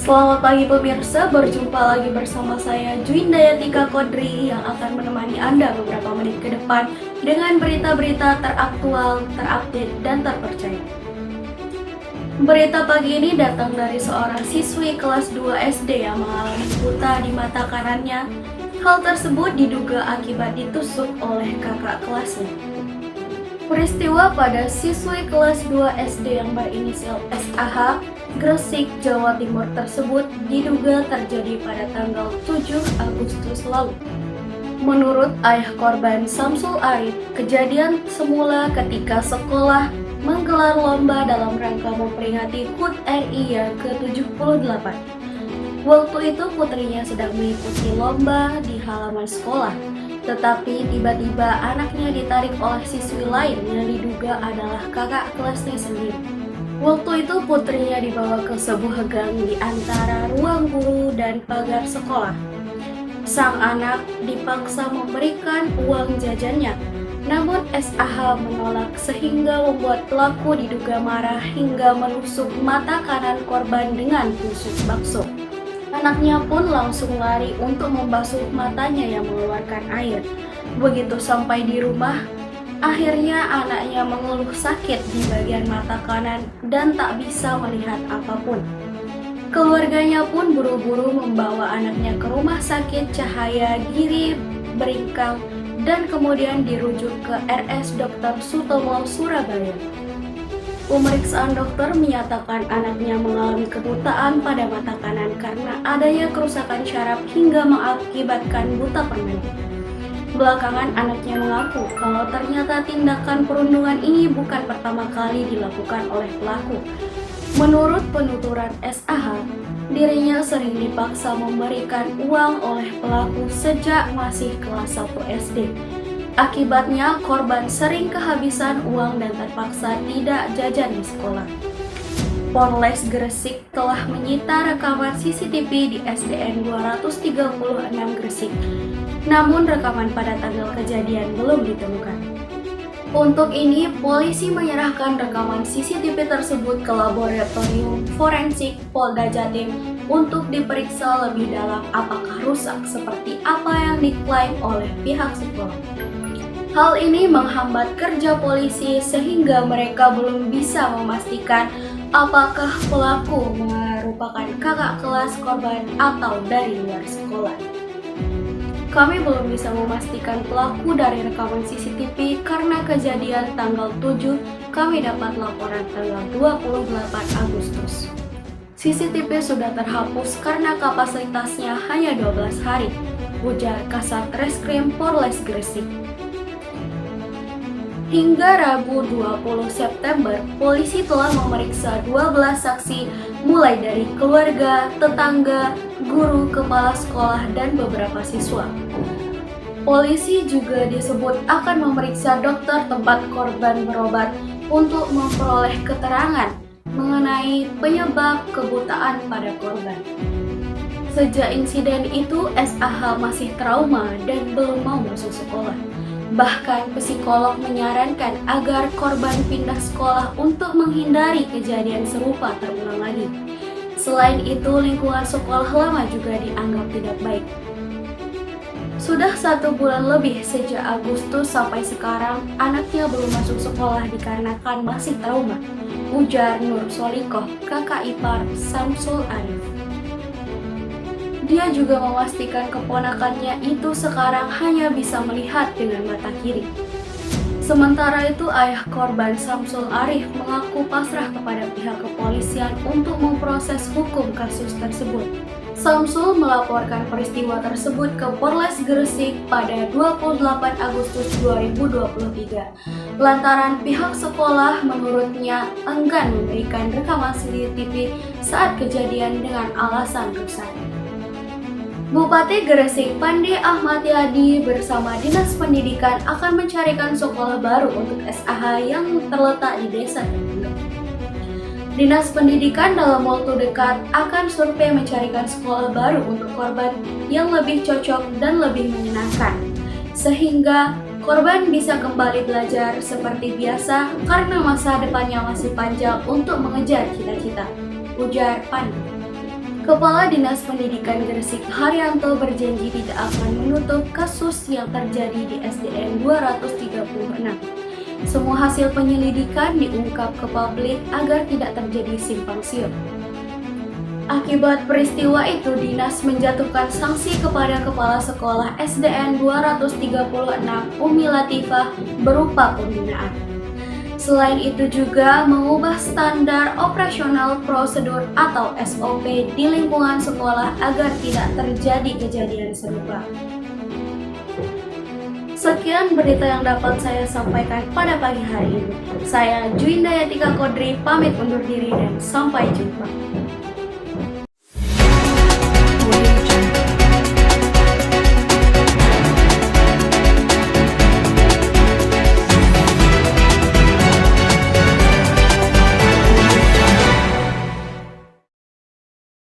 Selamat pagi pemirsa, berjumpa lagi bersama saya Juindayatika Kodri yang akan menemani Anda beberapa menit ke depan dengan berita-berita teraktual, terupdate, dan terpercaya. Berita pagi ini datang dari seorang siswi kelas 2 SD yang mengalami buta di mata kanannya. Hal tersebut diduga akibat ditusuk oleh kakak kelasnya. Peristiwa pada siswi kelas 2 SD yang berinisial SAH, Gresik, Jawa Timur tersebut diduga terjadi pada tanggal 7 Agustus lalu. Menurut ayah korban Samsul Arif, kejadian semula ketika sekolah menggelar lomba dalam rangka memperingati HUT RI yang ke-78. Waktu itu putrinya sedang mengikuti lomba di halaman sekolah. Tetapi tiba-tiba anaknya ditarik oleh siswi lain yang diduga adalah kakak kelasnya sendiri. Waktu itu putrinya dibawa ke sebuah gang di antara ruang guru dan pagar sekolah. Sang anak dipaksa memberikan uang jajannya, namun SAH menolak sehingga membuat pelaku diduga marah hingga menusuk mata kanan korban dengan tusuk bakso. Anaknya pun langsung lari untuk membasuh matanya yang mengeluarkan air. Begitu sampai di rumah, akhirnya anaknya mengeluh sakit di bagian mata kanan dan tak bisa melihat apapun. Keluarganya pun buru-buru membawa anaknya ke rumah sakit Cahaya Giri Beringkang dan kemudian dirujuk ke RS Dr. Sutomo, Surabaya. Pemeriksaan dokter menyatakan anaknya mengalami kebutaan pada mata kanan karena adanya kerusakan syaraf hingga mengakibatkan buta permanen. Belakangan anaknya mengaku kalau ternyata tindakan perundungan ini bukan pertama kali dilakukan oleh pelaku. Menurut penuturan SAH, dirinya sering dipaksa memberikan uang oleh pelaku sejak masih kelas 1 SD. Akibatnya, korban sering kehabisan uang dan terpaksa tidak jajan di sekolah. Polres Gresik telah menyita rekaman CCTV di SDN 236 Gresik. Namun rekaman pada tanggal kejadian belum ditemukan. Untuk ini, polisi menyerahkan rekaman CCTV tersebut ke Laboratorium Forensik Polda Jatim untuk diperiksa lebih dalam apakah rusak seperti apa yang diklaim oleh pihak sekolah. Hal ini menghambat kerja polisi sehingga mereka belum bisa memastikan apakah pelaku merupakan kakak kelas korban atau dari luar sekolah. Kami belum bisa memastikan pelaku dari rekaman CCTV karena kejadian tanggal 7 kami dapat laporan tanggal 28 Agustus. CCTV sudah terhapus karena kapasitasnya hanya 12 hari, ujar Kasat Reskrim Polres Gresik. Hingga Rabu 20 September, polisi telah memeriksa 12 saksi mulai dari keluarga, tetangga, guru, kepala sekolah, dan beberapa siswa. Polisi juga disebut akan memeriksa dokter tempat korban berobat untuk memperoleh keterangan mengenai penyebab kebutaan pada korban. Sejak insiden itu, SAH masih trauma dan belum mau masuk sekolah. Bahkan psikolog menyarankan agar korban pindah sekolah untuk menghindari kejadian serupa terulang lagi. Selain itu, lingkungan sekolah lama juga dianggap tidak baik. Sudah 1 bulan lebih sejak Agustus sampai sekarang, anaknya belum masuk sekolah dikarenakan masih trauma, ujar Nur Solikoh, kakak ipar Samsul Arif. Dia juga memastikan keponakannya itu sekarang hanya bisa melihat dengan mata kiri. Sementara itu, ayah korban Samsul Arif mengaku pasrah kepada pihak kepolisian untuk memproses hukum kasus tersebut. Samsul melaporkan peristiwa tersebut ke Polres Gresik pada 28 Agustus 2023. Lantaran pihak sekolah menurutnya enggan memberikan rekaman CCTV saat kejadian dengan alasan rusak. Bupati Gresik Pandi Ahmad Yadi bersama Dinas Pendidikan akan mencarikan sekolah baru untuk SAH yang terletak di desa tertinggal. Dinas Pendidikan dalam waktu dekat akan survei mencarikan sekolah baru untuk korban yang lebih cocok dan lebih menyenangkan, sehingga korban bisa kembali belajar seperti biasa karena masa depannya masih panjang untuk mengejar cita-cita, ujar Pandi. Kepala Dinas Pendidikan Gresik Haryanto berjanji tidak akan menutup kasus yang terjadi di SDN 236. Semua hasil penyelidikan diungkap ke publik agar tidak terjadi simpang siur. Akibat peristiwa itu, Dinas menjatuhkan sanksi kepada Kepala Sekolah SDN 236 Umi Latifah berupa pembinaan. Selain itu juga mengubah standar operasional prosedur atau SOP di lingkungan sekolah agar tidak terjadi kejadian serupa. Sekian berita yang dapat saya sampaikan pada pagi hari ini. Saya Juinda Yatika Kodri pamit undur diri dan sampai jumpa.